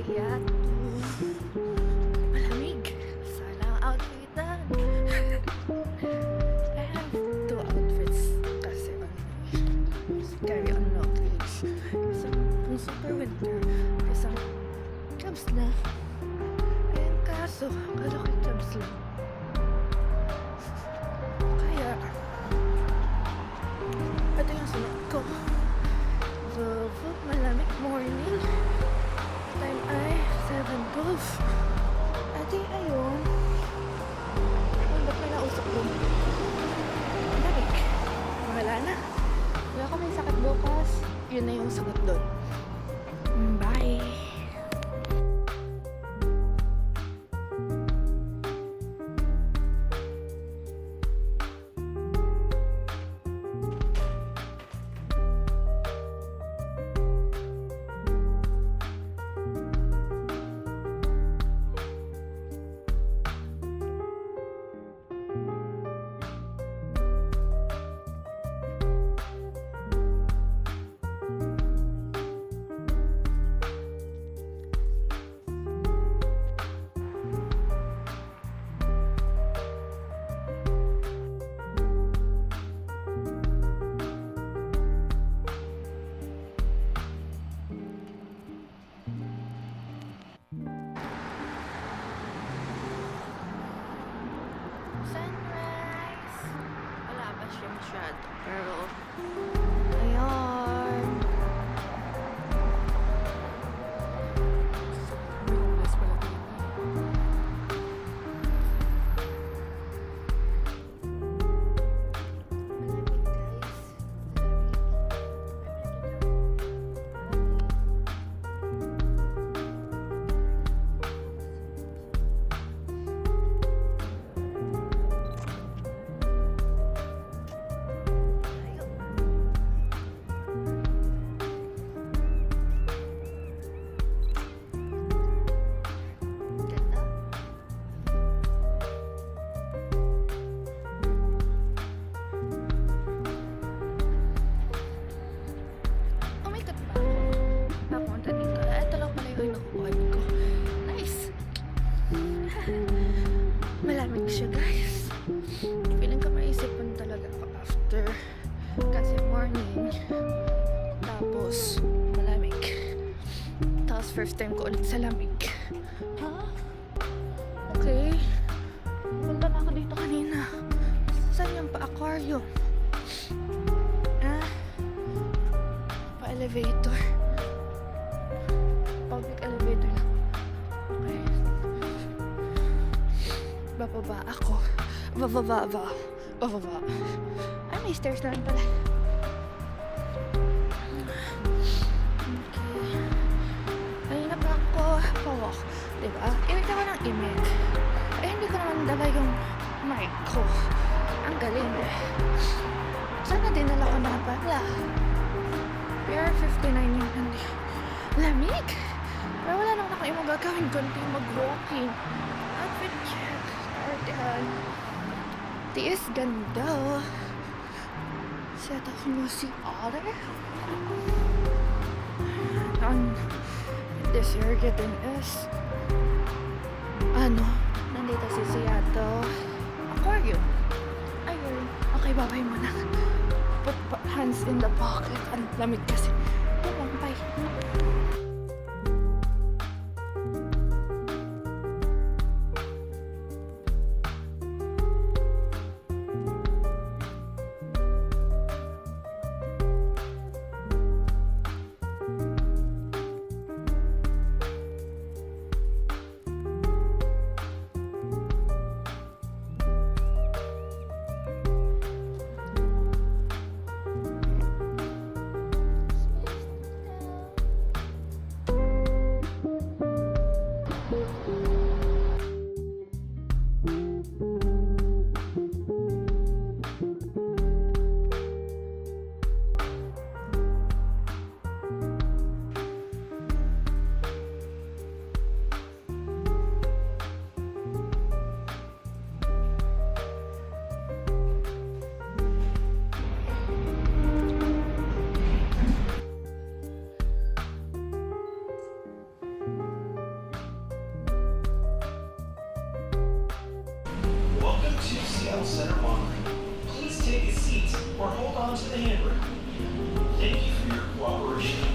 Seattle. Malamig. Sana ang outfitan. I have two outfits kasi carry on luggage. Isang pang super winter, isang cabs na. Ayan kaso, kala ko cabs lang. Kaya, ito yung sunod ko. Vovo, malamig morning. Time ay 7:12. Ate, ayun. Ba't may nausap doon? Malamig. Wala na. Wala ko may sakit bukas. Yun na yung sagot doon. Bye! Sunrise! Wala pa siya masyado. Pero, ayan. Homeless pala dito. Malamig, guys. Umikat pa ako. Papunta dito. Ito lang pala yung nakukuhan ko. Nice! Malamig siya, guys. Feeling ko maisipan talaga ako after. Kasi morning. Tapos, malamig. Tapos, first time ko ulit sa lamig. Ha? Okay. Punta na ako dito kanina. Saan yung pa-aquarium? Ah? Pa-elevator. Public elevator lang. Okay. Bababa ako. Bababa. Ay, may stairs na rin pala. Okay. Kanina pa ako pa-walk. Diba? Imik ako ng imik. Eh, hindi ko naman dala yung mic ko. Ang galing eh. Sana dinala ko na pala. PR59 yung hindi. Lamig! Pero wala naman ako yung magagawin kundi mag-walking. Outfit check. Started. Tiis ganda. Set up mo si Otter. On this year getting is nandito si Seattle Aquarium. Ayun. Okay, bye-bye muna. Put hands in the pocket. Ang lamig kasi. Bye. the handrail. Thank you for your cooperation.